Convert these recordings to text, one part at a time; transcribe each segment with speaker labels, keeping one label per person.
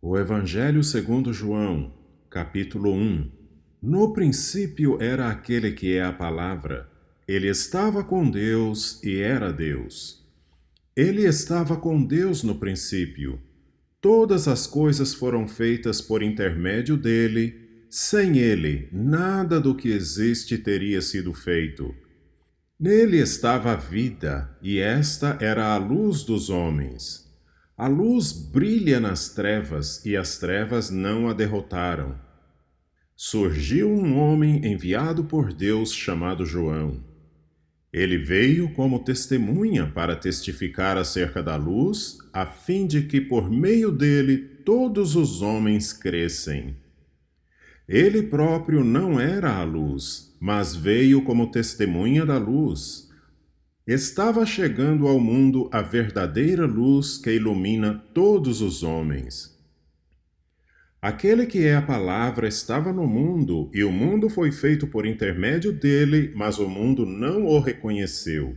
Speaker 1: O Evangelho segundo João, capítulo 1. No princípio era aquele que é a palavra. Ele estava com Deus e era Deus. Ele estava com Deus no princípio. Todas as coisas foram feitas por intermédio dele. Sem ele, nada do que existe teria sido feito. Nele estava a vida, e esta era a luz dos homens. A luz brilha nas trevas, e as trevas não a derrotaram. Surgiu um homem enviado por Deus chamado João. Ele veio como testemunha para testificar acerca da luz, a fim de que por meio dele todos os homens crescem. Ele próprio não era a luz, mas veio como testemunha da luz. Estava chegando ao mundo a verdadeira luz que ilumina todos os homens. Aquele que é a palavra estava no mundo, e o mundo foi feito por intermédio dele, mas o mundo não o reconheceu.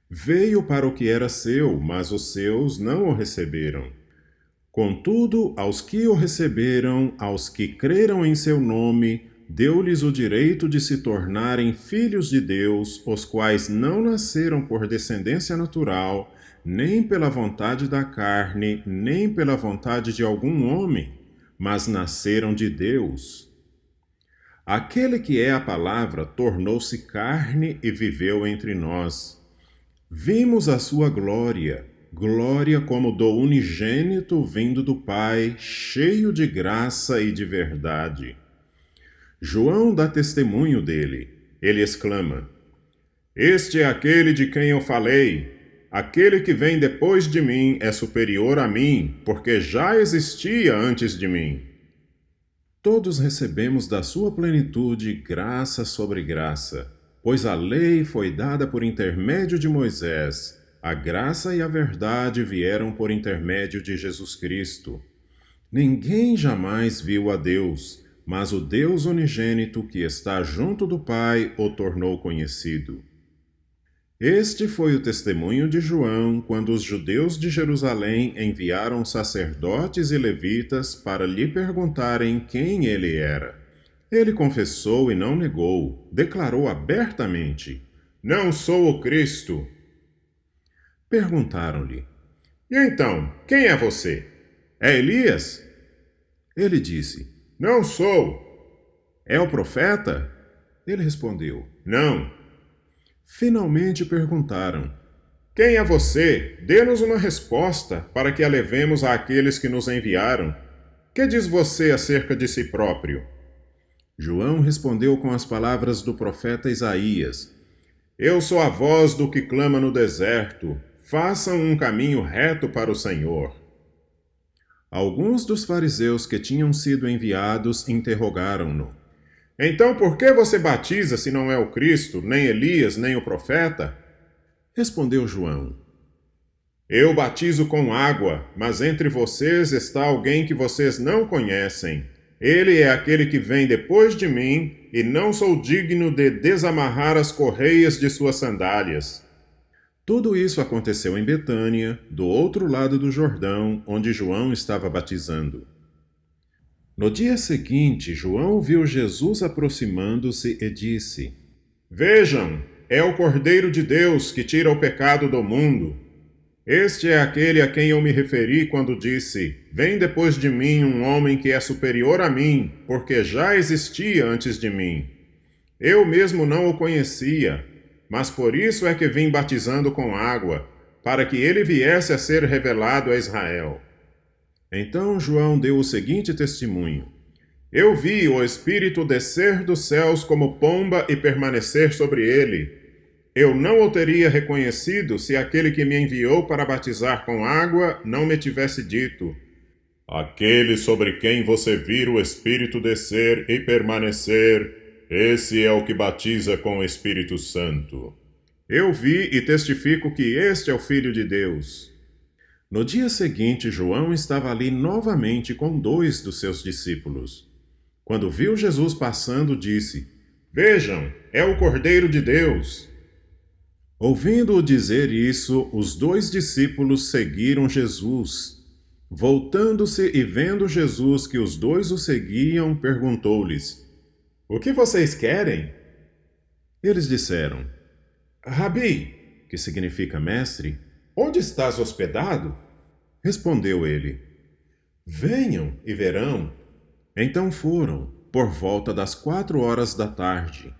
Speaker 1: Veio para o que era seu, mas os seus não o receberam. Contudo, aos que o receberam, aos que creram em seu nome, deu-lhes o direito de se tornarem filhos de Deus, os quais não nasceram por descendência natural, nem pela vontade da carne, nem pela vontade de algum homem, mas nasceram de Deus. Aquele que é a palavra tornou-se carne e viveu entre nós. Vimos a sua glória, glória como do unigênito vindo do Pai, cheio de graça e de verdade. João dá testemunho dele. Ele exclama: Este é aquele de quem eu falei. Aquele que vem depois de mim é superior a mim, porque já existia antes de mim. Todos recebemos da sua plenitude graça sobre graça, pois a lei foi dada por intermédio de Moisés. A graça e a verdade vieram por intermédio de Jesus Cristo. Ninguém jamais viu a Deus, mas o Deus unigênito que está junto do Pai o tornou conhecido. Este foi o testemunho de João quando os judeus de Jerusalém enviaram sacerdotes e levitas para lhe perguntarem quem ele era. Ele confessou e não negou, declarou abertamente: Não sou o Cristo. Perguntaram-lhe: E então, quem é você? É Elias? Ele disse: Não sou. É o profeta? Ele respondeu: Não. Finalmente perguntaram: Quem é você? Dê-nos uma resposta, para que a levemos àqueles que nos enviaram. Que diz você acerca de si próprio? João respondeu com as palavras do profeta Isaías: Eu sou a voz do que clama no deserto. Façam um caminho reto para o Senhor. Alguns dos fariseus que tinham sido enviados interrogaram-no: Então por que você batiza se não é o Cristo, nem Elias, nem o profeta? Respondeu João: Eu batizo com água, mas entre vocês está alguém que vocês não conhecem. Ele é aquele que vem depois de mim, e não sou digno de desamarrar as correias de suas sandálias. Tudo isso aconteceu em Betânia, do outro lado do Jordão, onde João estava batizando. No dia seguinte, João viu Jesus aproximando-se e disse: Vejam, é o Cordeiro de Deus que tira o pecado do mundo. Este é aquele a quem eu me referi quando disse: Vem depois de mim um homem que é superior a mim, porque já existia antes de mim. Eu mesmo não o conhecia, mas por isso é que vim batizando com água, para que ele viesse a ser revelado a Israel. Então João deu o seguinte testemunho: Eu vi o Espírito descer dos céus como pomba e permanecer sobre ele. Eu não o teria reconhecido se aquele que me enviou para batizar com água não me tivesse dito: Aquele sobre quem você vir o Espírito descer e permanecer, esse é o que batiza com o Espírito Santo. Eu vi e testifico que este é o Filho de Deus. No dia seguinte, João estava ali novamente com 2 dos seus discípulos. Quando viu Jesus passando, disse: Vejam, é o Cordeiro de Deus. Ouvindo-o dizer isso, os 2 discípulos seguiram Jesus. Voltando-se e vendo Jesus que os dois o seguiam, perguntou-lhes: O que vocês querem? Eles disseram: Rabi, que significa mestre, onde estás hospedado? Respondeu ele: Venham e verão. Então foram, por volta das 4 horas da tarde.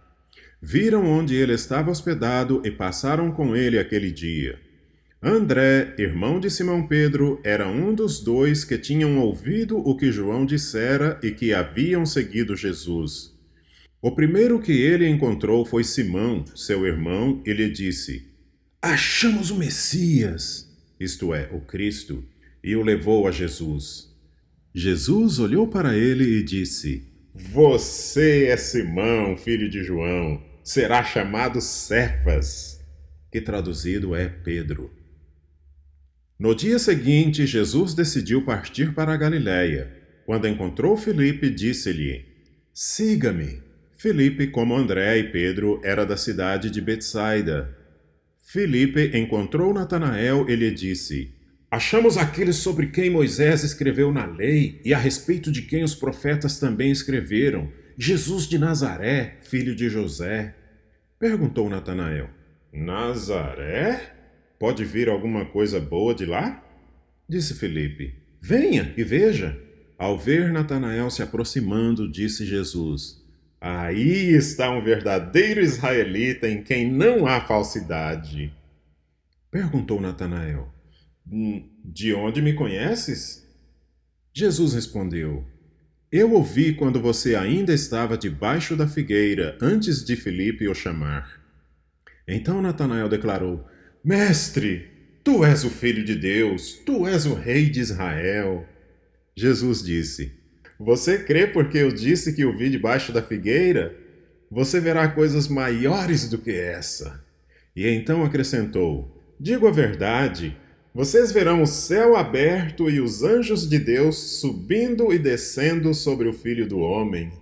Speaker 1: Viram onde ele estava hospedado e passaram com ele aquele dia. André, irmão de Simão Pedro, era um dos dois que tinham ouvido o que João dissera e que haviam seguido Jesus. O primeiro que ele encontrou foi Simão, seu irmão, e lhe disse: Achamos o Messias, isto é, o Cristo, e o levou a Jesus. Jesus olhou para ele e disse: Você é Simão, filho de João, será chamado Cefas, que traduzido é Pedro. No dia seguinte, Jesus decidiu partir para a Galiléia. Quando encontrou Filipe, disse-lhe: Siga-me. Filipe, como André e Pedro, era da cidade de Betsaida. Filipe encontrou Natanael e lhe disse: Achamos aquele sobre quem Moisés escreveu na lei e a respeito de quem os profetas também escreveram, Jesus de Nazaré, filho de José. Perguntou Natanael: Nazaré? Pode vir alguma coisa boa de lá? Disse Filipe: Venha e veja. Ao ver Natanael se aproximando, disse Jesus: Aí está um verdadeiro israelita em quem não há falsidade. Perguntou Natanael: De onde me conheces? Jesus respondeu: Eu ouvi quando você ainda estava debaixo da figueira, antes de Filipe o chamar. Então Natanael declarou: Mestre, tu és o Filho de Deus, tu és o Rei de Israel. Jesus disse: Você crê porque eu disse que o vi debaixo da figueira? Você verá coisas maiores do que essa. E então acrescentou: Digo a verdade, vocês verão o céu aberto e os anjos de Deus subindo e descendo sobre o Filho do Homem.